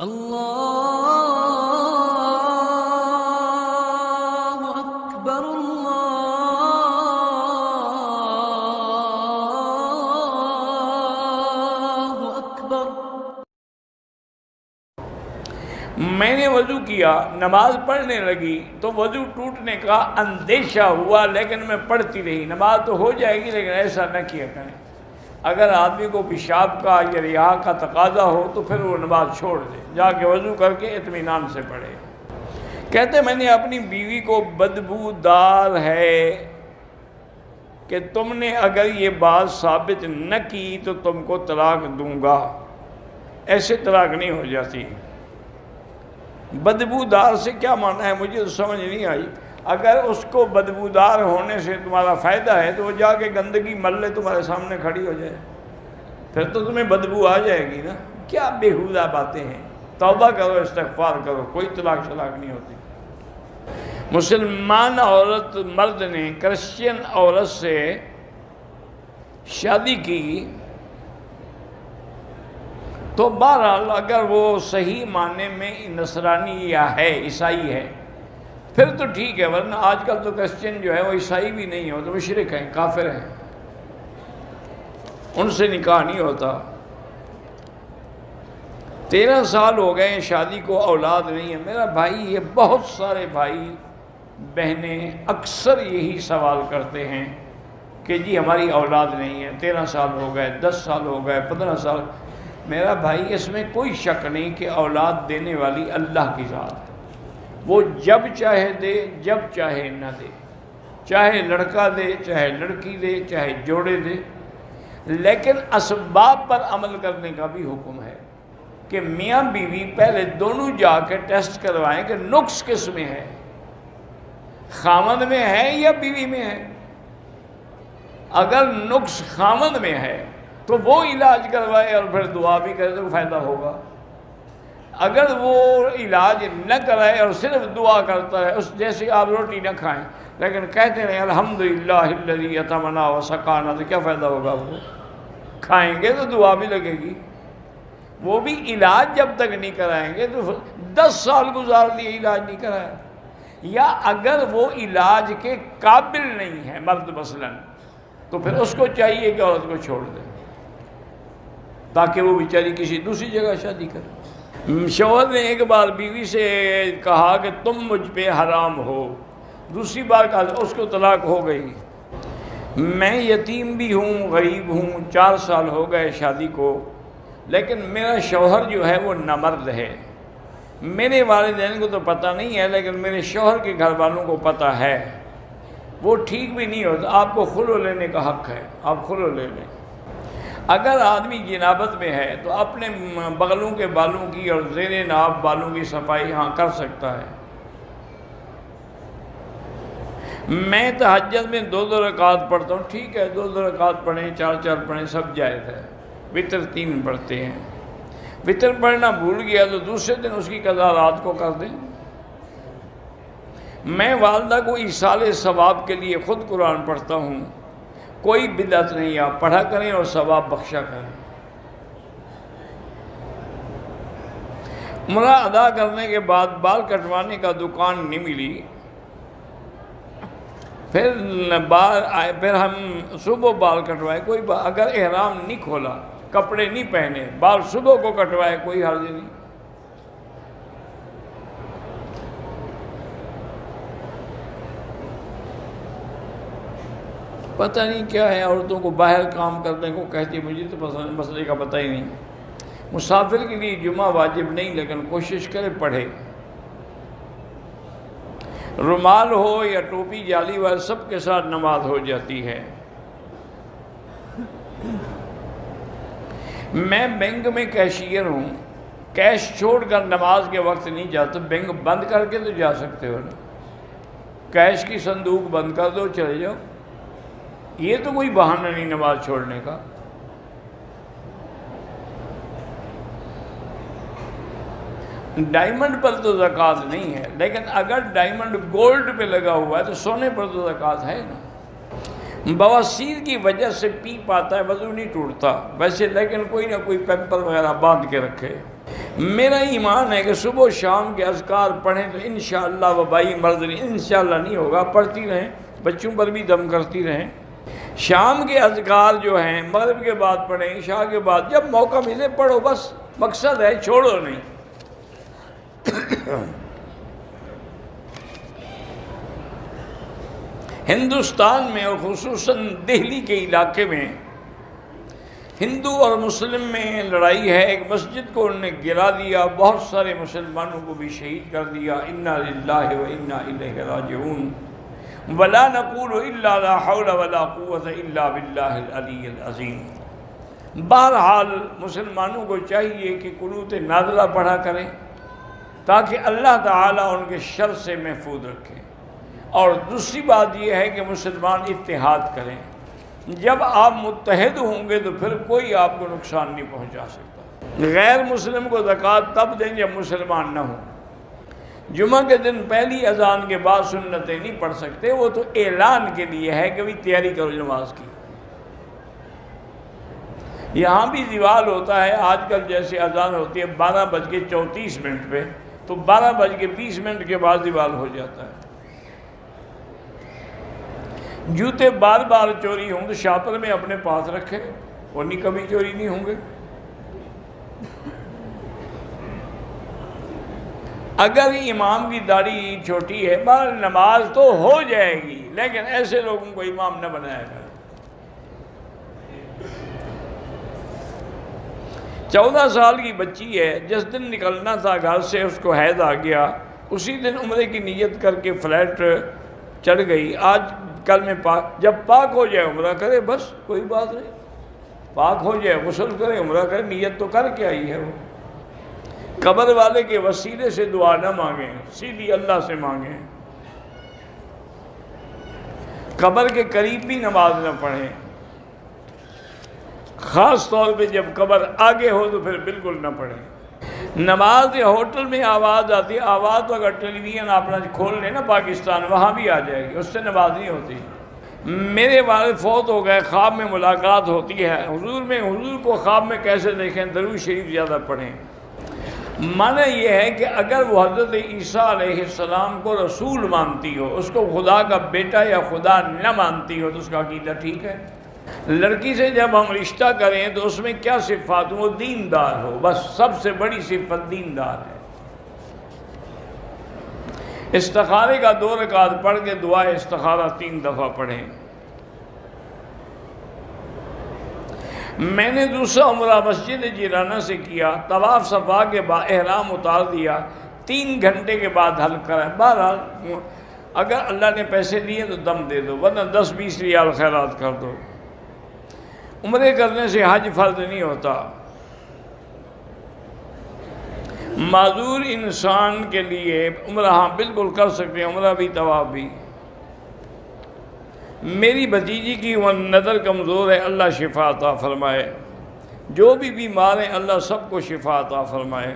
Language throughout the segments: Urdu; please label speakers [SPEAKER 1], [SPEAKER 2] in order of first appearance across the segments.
[SPEAKER 1] اللہ اکبر اللہ اکبر۔
[SPEAKER 2] میں نے وضو کیا، نماز پڑھنے لگی تو وضو ٹوٹنے کا اندیشہ ہوا، لیکن میں پڑھتی رہی۔ نماز تو ہو جائے گی لیکن ایسا نہ کیا کریں۔ اگر آدمی کو پیشاب کا یا ریا کا تقاضا ہو تو پھر وہ نماز چھوڑ دے، جا کے وضو کر کے اطمینان سے پڑھے۔ کہتے میں نے اپنی بیوی کو بدبو دار ہے کہ تم نے اگر یہ بات ثابت نہ کی تو تم کو طلاق دوں گا۔ ایسے طلاق نہیں ہو جاتی۔ بدبودار سے کیا معنی ہے مجھے تو سمجھ نہیں آئی۔ اگر اس کو بدبودار ہونے سے تمہارا فائدہ ہے تو وہ جا کے گندگی مل لے، تمہارے سامنے کھڑی ہو جائے، پھر تو تمہیں بدبو آ جائے گی نا۔ کیا بیہودہ باتیں ہیں۔ توبہ کرو، استغفار کرو، کوئی طلاق شلاق نہیں ہوتی۔ مسلمان عورت مرد نے کرسچین عورت سے شادی کی تو بہرحال اگر وہ صحیح معنی میں نصرانی یا ہے، عیسائی ہے، پھر تو ٹھیک ہے، ورنہ آج کل تو کرسچین جو ہے وہ عیسائی بھی نہیں ہو تو مشرک ہیں، کافر ہیں، ان سے نکاح نہیں ہوتا۔ 13 سال ہو گئے شادی کو، اولاد نہیں ہے۔ میرا بھائی، یہ بہت سارے بھائی بہنیں اکثر یہی سوال کرتے ہیں کہ جی ہماری اولاد نہیں ہے، 13 سال ہو گئے، 10 سال ہو گئے، 15 سال۔ میرا بھائی، اس میں کوئی شک نہیں کہ اولاد دینے والی اللہ کی ذات ہے۔ وہ جب چاہے دے، جب چاہے نہ دے، چاہے لڑکا دے، چاہے لڑکی دے، چاہے جوڑے دے، لیکن اسباب پر عمل کرنے کا بھی حکم ہے کہ میاں بیوی پہلے دونوں جا کے ٹیسٹ کروائیں کہ نقص کس میں ہے، خامند میں ہے یا بیوی میں ہے۔ اگر نقص خامند میں ہے تو وہ علاج کروائے اور پھر دعا بھی کرے تو فائدہ ہوگا۔ اگر وہ علاج نہ کرائے اور صرف دعا کرتا ہے، اس جیسے آپ روٹی نہ کھائیں لیکن کہتے ہیں الحمدللہ الذی اطعمنا وسقانا، تو کیا فائدہ ہوگا؟ وہ کھائیں گے تو دعا بھی لگے گی۔ وہ بھی علاج جب تک نہیں کرائیں گے تو 10 سال گزار لیے علاج نہیں کرایا۔ یا اگر وہ علاج کے قابل نہیں ہے مرد مثلاً، تو پھر اس کو چاہیے کہ عورت کو چھوڑ دے تاکہ وہ بیچاری کسی دوسری جگہ شادی کرے۔ شوہر نے ایک بار بیوی سے کہا کہ تم مجھ پہ حرام ہو، دوسری بار کہا، اس کو طلاق ہو گئی۔ میں یتیم بھی ہوں، غریب ہوں، 4 سال ہو گئے شادی کو، لیکن میرا شوہر جو ہے وہ نامرد ہے۔ میرے والدین کو تو پتہ نہیں ہے لیکن میرے شوہر کے گھر والوں کو پتہ ہے۔ وہ ٹھیک بھی نہیں ہوتا۔ آپ کو خلع لینے کا حق ہے، آپ خلع لے لیں۔ اگر آدمی جنابت میں ہے تو اپنے بغلوں کے بالوں کی اور زیر ناف بالوں کی صفائی کر سکتا ہے۔ میں تہجد میں 2 رکعت پڑھتا ہوں، ٹھیک ہے، 2 رکعت پڑھیں، 4 پڑھیں، سب جائز ہے۔ وتر 3 پڑھتے ہیں۔ وتر پڑھنا بھول گیا تو دوسرے دن اس کی قضا رات کو کر دیں۔ میں والدہ کو ایصال ثواب کے لیے خود قرآن پڑھتا ہوں۔ کوئی بدعت نہیں، آپ پڑھا کریں اور ثواب بخشا کریں۔ عمرہ ادا کرنے کے بعد بال کٹوانے کا دکان نہیں ملی، پھر ہم صبح بال کٹوائے، کوئی اگر احرام نہیں کھولا، کپڑے نہیں پہنے، بال صبح کو کٹوائے، کوئی حرج نہیں۔ پتہ نہیں کیا ہے، عورتوں کو باہر کام کرنے کو کہتی، مجھے تو مسئلے کا پتہ ہی نہیں۔ مسافر کے لیے جمعہ واجب نہیں لیکن کوشش کرے پڑھے۔ رومال ہو یا ٹوپی جالی والے سب کے ساتھ نماز ہو جاتی ہے۔ میں بینک میں کیشیئر ہوں، کیش چھوڑ کر نماز کے وقت نہیں جاتا، بینک بند کر کے تو جا سکتے ہو نا، کیش کی صندوق بند کر دو، چلے جاؤ۔ یہ تو کوئی بہانہ نہیں نماز چھوڑنے کا۔ ڈائمنڈ پر تو زکوٰۃ نہیں ہے، لیکن اگر ڈائمنڈ گولڈ پہ لگا ہوا ہے تو سونے پر تو زکوٰۃ ہے نا۔ بواسیر کی وجہ سے پی پاتا ہے، وضو نہیں ٹوٹتا ویسے، لیکن کوئی نہ کوئی پیمپر وغیرہ باندھ کے رکھے۔ میرا ایمان ہے کہ صبح و شام کے اذکار پڑھیں تو انشاءاللہ وبائی مرض نہیں، انشاءاللہ نہیں ہوگا، پڑھتی رہیں، بچوں پر بھی دم کرتی رہیں۔ شام کے اذکار جو ہیں مغرب کے بعد پڑھیں، عشاء کے بعد، جب موقع ملے پڑھو، بس مقصد ہے چھوڑو نہیں۔ ہندوستان میں اور خصوصاً دہلی کے علاقے میں ہندو اور مسلم میں لڑائی ہے، ایک مسجد کو انہوں نے گرا دیا، بہت سارے مسلمانوں کو بھی شہید کر دیا۔ انا للہ و انا الیہ راجعون ولا نقول الا لا حول ولا قوت الا باللہ العلی العظیم۔ بہرحال مسلمانوں کو چاہیے کہ قنوت نازلہ پڑھا کریں تاکہ اللہ تعالیٰ ان کے شر سے محفوظ رکھے، اور دوسری بات یہ ہے کہ مسلمان اتحاد کریں۔ جب آپ متحد ہوں گے تو پھر کوئی آپ کو نقصان نہیں پہنچا سکتا۔ غیر مسلم کو زکوٰۃ تب دیں جب مسلمان نہ ہوں۔ جمعہ کے دن پہلی اذان کے بعد سنتیں نہیں پڑھ سکتے، وہ تو اعلان کے لیے ہے کہ بھی تیاری کرو نماز کی۔ یہاں بھی زوال ہوتا ہے آج کل، جیسے اذان ہوتی ہے 12:34 پہ، تو 12:20 کے بعد زوال ہو جاتا ہے۔ جوتے بار بار چوری ہوں تو شاپر میں اپنے پاس رکھے، وہ نہیں کبھی چوری نہیں ہوں گے۔ اگر امام کی داڑھی چھوٹی ہے، بہر نماز تو ہو جائے گی، لیکن ایسے لوگوں کو امام نہ بنایا گا۔ 14 سال کی بچی ہے، جس دن نکلنا تھا گھر سے اس کو حیض آ گیا، اسی دن عمرے کی نیت کر کے فلائٹ چڑھ گئی۔ آج کل میں جب پاک ہو جائے عمرہ کرے، بس کوئی بات نہیں، پاک ہو جائے غسل کرے، عمرہ کرے، نیت تو کر کے آئی ہے وہ۔ قبر والے کے وسیلے سے دعا نہ مانگیں، سیدھی اللہ سے مانگیں۔ قبر کے قریب بھی نماز نہ پڑھیں، خاص طور پہ جب قبر آگے ہو تو پھر بالکل نہ پڑھیں۔ نماز ہوٹل میں آواز آتی ہے، آواز تو اگر ٹیلی ویژن اپنا کھول لیں نا پاکستان، وہاں بھی آ جائے گی، اس سے نماز نہیں ہوتی۔ میرے والد فوت ہو گئے، خواب میں ملاقات ہوتی ہے حضور کو خواب میں کیسے دیکھیں؟ درود شریف زیادہ پڑھیں۔ معنی یہ ہے کہ اگر وہ حضرت عیسیٰ علیہ السلام کو رسول مانتی ہو، اس کو خدا کا بیٹا یا خدا نہ مانتی ہو، تو اس کا عقیدہ ٹھیک ہے۔ لڑکی سے جب ہم رشتہ کریں تو اس میں کیا صفات ہو؟ وہ دیندار ہو، بس سب سے بڑی صفت دیندار ہے۔ استخارے کا 2 رکعت پڑھ کے دعا استخارہ 3 دفعہ پڑھیں۔ میں نے دوسرا عمرہ مسجد جیرانہ سے کیا، طواف صفا کے بعد احرام اتار دیا، 3 گھنٹے کے بعد حلق کرا۔ بہرحال اگر اللہ نے پیسے دیے تو دم دے دو، ورنہ 10-20 ریال خیرات کر دو۔ عمرے کرنے سے حج فرض نہیں ہوتا۔ معذور انسان کے لیے عمرہ ہاں بالکل کر سکتے ہیں، عمرہ بھی طواف بھی۔ میری بھتیجی کی وہ نظر کمزور ہے، اللہ شفا عطا فرمائے۔ جو بھی بیمار ہیں اللہ سب کو شفا عطا فرمائے۔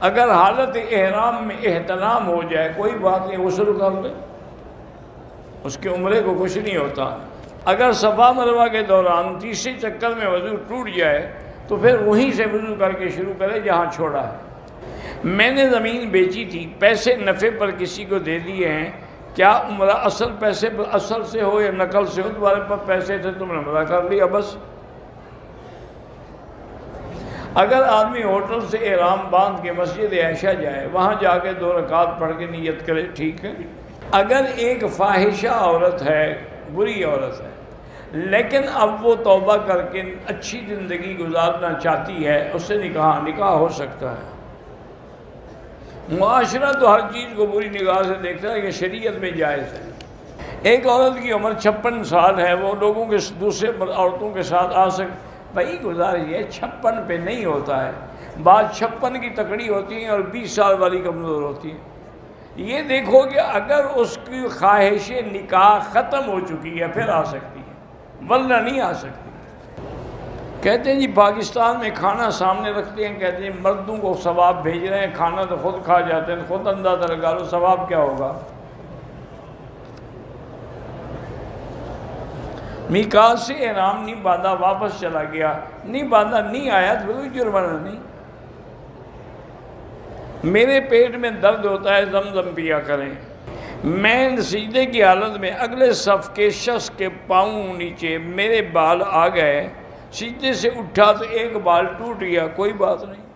[SPEAKER 2] اگر حالت احرام میں احتلام ہو جائے کوئی بات نہیں، غسل کر لے، اس کے عمرے کو کچھ نہیں ہوتا۔ اگر صفا مروہ کے دوران تیسرے چکر میں وضو ٹوٹ جائے تو پھر وہیں سے وضو کر کے شروع کرے جہاں چھوڑا ہے۔ میں نے زمین بیچی تھی، پیسے نفع پر کسی کو دے دیے ہیں، کیا عمرہ اصل پیسے پر اصل سے ہو یا نقل سے ہو؟ تمہارے پاس پیسے تھے تم نے عمرہ کر لیا بس۔ اگر آدمی ہوٹل سے احرام باندھ کے مسجد عائشہ جائے، وہاں جا کے 2 رکعت پڑھ کے نیت کرے، ٹھیک ہے۔ اگر ایک فاحشہ عورت ہے، بری عورت ہے، لیکن اب وہ توبہ کر کے اچھی زندگی گزارنا چاہتی ہے، اس سے نکاح ہو سکتا ہے۔ معاشرہ تو ہر چیز کو بری نگاہ سے دیکھتا ہے کہ شریعت میں جائز ہے۔ ایک عورت کی عمر 56 سال ہے، وہ لوگوں کے دوسرے عورتوں کے ساتھ آ سکتی، بھائی گزارش یہ 56 پہ نہیں ہوتا ہے، بعض 56 کی تکڑی ہوتی ہیں اور 20 سال والی کمزور ہوتی ہیں۔ یہ دیکھو کہ اگر اس کی خواہش نکاح ختم ہو چکی ہے پھر آ سکتی ہے، ورنہ نہیں آ سکتی۔ کہتے ہیں جی پاکستان میں کھانا سامنے رکھتے ہیں، کہتے ہیں مردوں کو ثواب بھیج رہے ہیں، کھانا تو خود کھا جاتے ہیں، خود اندازہ لگا لو ثواب کیا ہوگا۔ میقات سے احرام نہیں باندھا، واپس چلا گیا، نہیں باندھا نہیں آیا تو کوئی جرمانہ نہیں۔ میرے پیٹ میں درد ہوتا ہے، زمزم پیا کریں۔ میں سجدے کی حالت میں اگلے صف کے شخص کے پاؤں نیچے میرے بال آ گئے، سجدے سے اٹھا تو ایک بال ٹوٹ گیا، کوئی بات نہیں۔